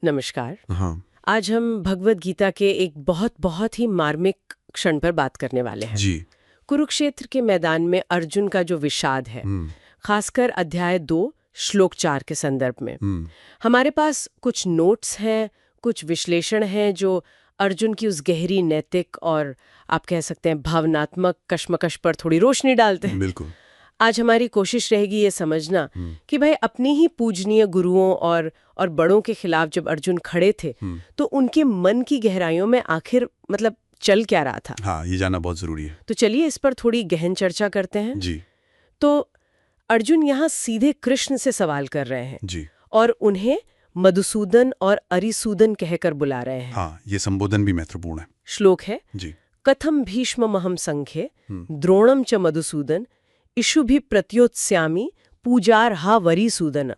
नमस्कार। हाँ आज हम भगवत गीता के एक बहुत बहुत ही मार्मिक क्षण पर बात करने वाले हैं। जी। कुरुक्षेत्र के मैदान में अर्जुन का जो विषाद है, खासकर अध्याय 2 श्लोक 4 के संदर्भ में। हमारे पास कुछ नोट्स हैं, कुछ विश्लेषण हैं जो अर्जुन की उस गहरी नैतिक और आप कह सकते हैं भावनात्मक कश्मकश पर थोड़ी रोशनी डालते हैं। बिल्कुल। आज हमारी कोशिश रहेगी ये समझना कि भाई अपनी ही पूजनीय गुरुओं और बड़ों के खिलाफ जब अर्जुन खड़े थे तो उनके मन की गहराइयों में आखिर मतलब चल क्या रहा था। हाँ, ये जानना बहुत जरूरी है। तो चलिए इस पर थोड़ी गहन चर्चा करते हैं। जी तो अर्जुन यहाँ सीधे कृष्ण से सवाल कर रहे हैं जी। और उन्हें मधुसूदन और अरिसूदन कहकर बुला रहे हैं। हाँ, ये संबोधन भी महत्वपूर्ण है। श्लोक है, जी। कथम भीष्ममहं संख्ये द्रोणम च मधुसूदन इषुभि प्रत्योत्स्यामि पूजार्हा वरिसूदन।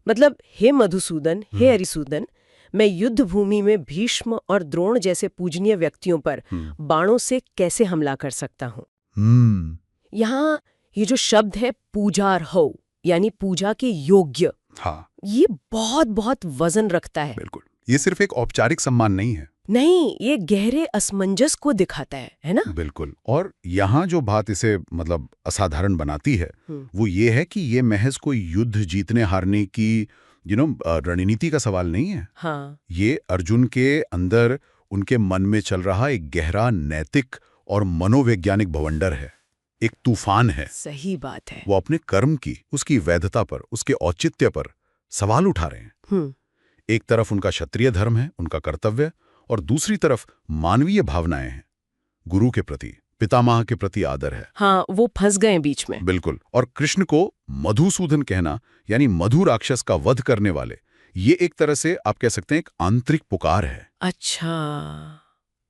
मतलब हे मधुसूदन, हे अरिसूदन, मैं युद्ध भूमि में भीष्म और द्रोण जैसे पूजनीय व्यक्तियों पर बाणों से कैसे हमला कर सकता हूँ। यहाँ ये जो शब्द है पूजार्हो यानी पूजा के योग्य, हाँ, ये बहुत बहुत वजन रखता है। बिल्कुल। ये सिर्फ एक औपचारिक सम्मान नहीं है। नहीं, ये गहरे असमंजस को दिखाता है ना। बिल्कुल। और यहाँ जो बात इसे मतलब असाधारण बनाती है वो ये है कि ये महज कोई युद्ध जीतने हारने की रणनीति का सवाल नहीं है। हाँ। ये अर्जुन के अंदर उनके मन में चल रहा एक गहरा नैतिक और मनोवैज्ञानिक भवंडर है, एक तूफान है। सही बात है। वो अपने कर्म की, उसकी वैधता पर, उसके औचित्य पर सवाल उठा रहे हैं। एक तरफ उनका क्षत्रिय धर्म है, उनका कर्तव्य, और दूसरी तरफ मानवीय भावनाएं हैं, गुरु के प्रति, पितामह के प्रति आदर है। हाँ, वो फंस गए बीच में। बिल्कुल। और कृष्ण को मधुसूदन कहना यानी मधु राक्षस का वध करने वाले, ये एक तरह से आप कह सकते हैं एक आंतरिक पुकार है। अच्छा,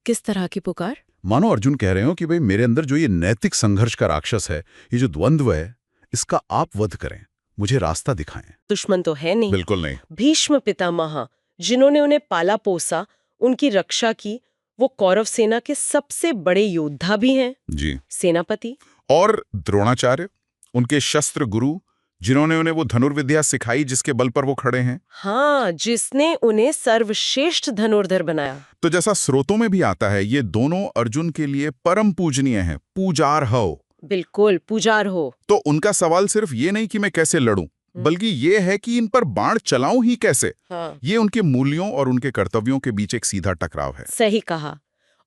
किस तरह की पुकार? मानो अर्जुन कह रहे हो कि भाई मेरे अंदर जो ये नैतिक संघर्ष का राक्षस है, ये जो द्वंद्व है, इसका आप वध करें, मुझे रास्ता दिखाएं। दुश्मन तो है नहीं। बिल्कुल नहीं। भीष्म पितामह जिन्होंने उन्हें पाला पोसा, उनकी रक्षा की, वो कौरव सेना के सबसे बड़े योद्धा भी हैं। जी। सेनापति। और द्रोणाचार्य, उनके शस्त्र गुरु, जिन्होंने उन्हें वो धनुर्विद्या सिखाई जिसके बल पर वो खड़े हैं। हाँ, जिसने उन्हें सर्वश्रेष्ठ धनुर्धर बनाया। तो जैसा स्रोतों में भी आता है, ये दोनों अर्जुन के लिए परम पूजनीय हैं, पूजार्हो। बिल्कुल, पूजार्हो। तो उनका सवाल सिर्फ ये नहीं कि मैं कैसे लड़ूं, बल्कि ये है कि इन पर बाण चलाऊं ही कैसे। हाँ। ये उनके मूल्यों और उनके कर्तव्यों के बीच एक सीधा टकराव है। सही कहा।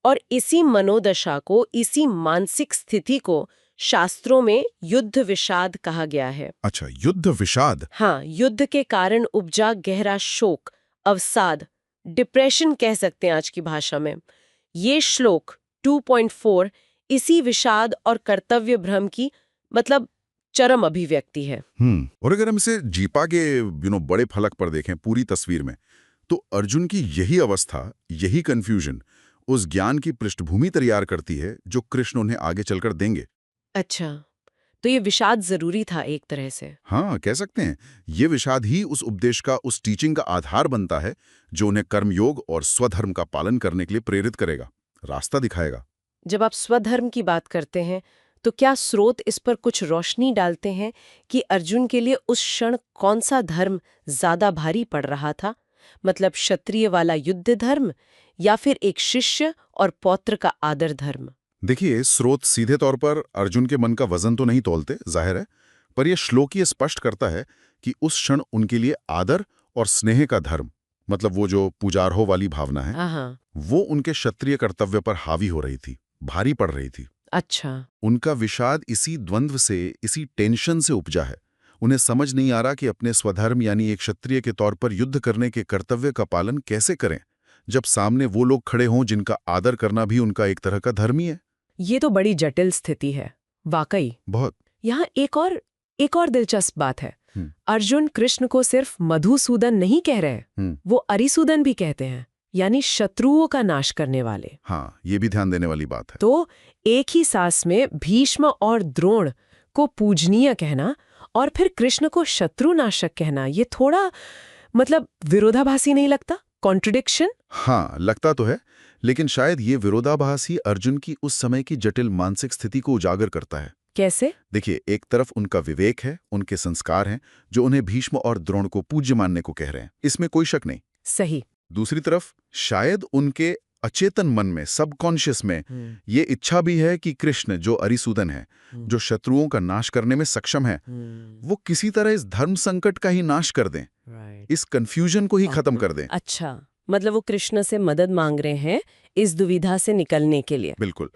और इसी मनोदशा को, इसी मानसिक स्थिति को शास्त्रों में युद्ध विषाद कहा गया है। अच्छा, युद्ध विषाद। हाँ, युद्ध के कारण उपजा गहरा शोक, अवसाद, डिप्रेशन कह सकते हैं आज की भाषा में। ये श्लोक 2.4 इसी विषाद और कर्तव्य भ्रम की मतलब चरम अभिव्यक्ति है। और अगर हम इसे जीपा के बड़े फलक पर देखें, पूरी तस्वीर में, तो अर्जुन की यही अवस्था, यही कंफ्यूजन उस ज्ञान की पृष्ठभूमि तैयार करती है जो कृष्ण उन्हें आगे चलकर देंगे। अच्छा, तो ये विषाद जरूरी था एक तरह से। हाँ, कह सकते हैं। ये विषाद ही उस उपदेश का, उस टीचिंग का आधार बनता है जो उन्हें कर्मयोग और स्वधर्म का पालन करने के लिए प्रेरित करेगा, रास्ता दिखाएगा। जब आप स्वधर्म की बात करते हैं तो क्या स्रोत इस पर कुछ रोशनी डालते हैं कि अर्जुन के लिए उस क्षण कौन सा धर्म ज्यादा भारी पड़ रहा था? मतलब क्षत्रिय वाला युद्ध धर्म या फिर एक शिष्य और पौत्र का आदर धर्म? देखिए, स्रोत सीधे तौर पर अर्जुन के मन का वजन तो नहीं तोलते, जाहिर है, पर यह श्लोक ये स्पष्ट करता है कि उस क्षण उनके लिए आदर और स्नेह का धर्म, मतलब वो जो पूजार्हो वाली भावना है, वो उनके क्षत्रिय कर्तव्य पर हावी हो रही थी, भारी पड़ रही थी। अच्छा। उनका विषाद इसी द्वंद्व से, इसी टेंशन से उपजा है। उन्हें समझ नहीं आ रहा कि अपने स्वधर्म यानी एक क्षत्रिय के तौर पर युद्ध करने के कर्तव्य का पालन कैसे करें, जब सामने वो लोग खड़े हों जिनका आदर करना भी उनका एक तरह का धर्म ही है। ये तो बड़ी जटिल स्थिति है, वाकई। बहुत। यहाँ एक और दिलचस्प बात है। अर्जुन कृष्ण को सिर्फ मधुसूदन नहीं कह रहे, वो अरिसूदन भी कहते हैं, यानी शत्रुओं का नाश करने वाले। हाँ, ये भी ध्यान देने वाली बात है। तो एक ही सांस में भीष्म और द्रोण को पूजनीय कहना और फिर कृष्ण को शत्रुनाशक कहना, ये थोड़ा मतलब विरोधाभासी नहीं लगता? कॉन्ट्रडिक्शन? हाँ, लगता तो है, लेकिन शायद ये विरोधाभास ही अर्जुन की उस समय की जटिल मानसिक स्थिति को उजागर करता है। कैसे? देखिए, एक तरफ उनका विवेक है, उनके संस्कार हैं, जो उन्हें भीष्म और द्रोण को पूज्य मानने को कह रहे हैं, इसमें कोई शक नहीं। सही। दूसरी तरफ शायद उनके अचेतन मन में, सबकॉन्शियस में ये इच्छा भी है कि कृष्ण जो अरिसूदन है, जो शत्रुओं का नाश करने में सक्षम है, वो किसी तरह इस धर्म संकट का ही नाश कर दें, इस कंफ्यूजन को ही खत्म कर दें। अच्छा, मतलब वो कृष्ण से मदद मांग रहे हैं इस दुविधा से निकलने के लिए। बिल्कुल।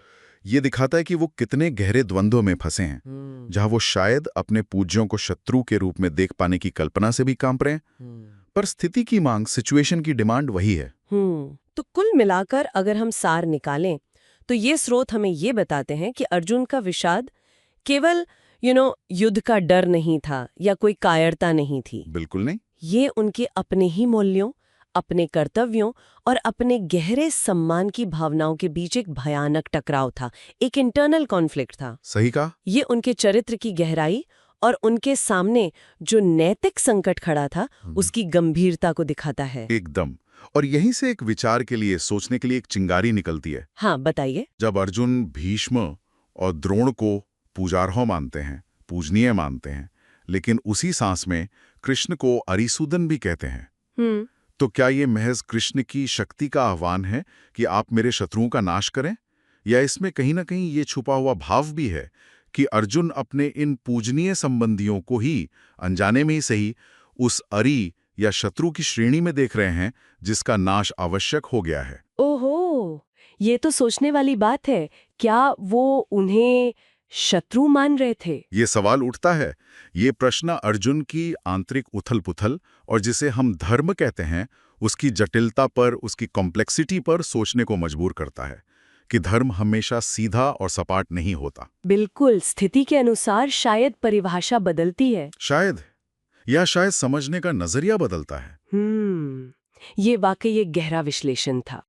ये दिखाता है कि वो कितने गहरे द्वंद्व में फंसे हैं, जहां वो शायद अपने पूज्यों को शत्रु के रूप में देख पाने की कल्पना से भी कांप रहे हैं, पर स्थिति की मांग, सिचुएशन की डिमांड वही है। तो कुल मिलाकर अगर हम सार निकालें तो ये स्रोत हमें ये बताते हैं कि अर्जुन का विषाद केवल युद्ध का डर नहीं था या कोई कायरता नहीं थी। बिल्कुल नहीं। ये उनके अपने ही मूल्यों, अपने कर्तव्यों और अपने गहरे सम्मान की भावनाओं के बीच एक भयानक टकराव था, एक इंटरनल कॉन्फ्लिक्ट था। सही कहा। ये उनके चरित्र की गहराई और उनके सामने जो नैतिक संकट खड़ा था उसकी गंभीरता को दिखाता है। एकदम। और यहीं से एक विचार के लिए, सोचने के लिए एक चिंगारी निकलती है। हाँ, बताइए। जब अर्जुन भीष्म और द्रोण को पूजार्ह मानते हैं, पूजनीय मानते हैं, लेकिन उसी सांस में कृष्ण को अरिसूदन भी कहते हैं, तो क्या ये महज कृष्ण की शक्ति का आह्वान है कि आप मेरे शत्रुओं का नाश करें, या इसमें कहीं ना कहीं ये छुपा हुआ भाव भी है कि अर्जुन अपने इन पूजनीय संबंधियों को ही अनजाने में ही सही उस अरि या शत्रु की श्रेणी में देख रहे हैं जिसका नाश आवश्यक हो गया है? ओहो, ये तो सोचने वाली बात है। क्या वो उन्हें शत्रु मान रहे थे? ये सवाल उठता है। ये प्रश्न अर्जुन की आंतरिक उथल-पुथल और जिसे हम धर्म कहते हैं, उसकी जटिलता पर, उसकी कॉम्प्लेक्सिटी पर सोचने को मजबूर करता है कि धर्म हमेशा सीधा और सपाट नहीं होता। बिल्कुल, स्थिति के अनुसार शायद परिभाषा बदलती है। शायद, या शायद समझने का नजरिया बदलता है। ये वाकई एक गहरा विश्लेषण था।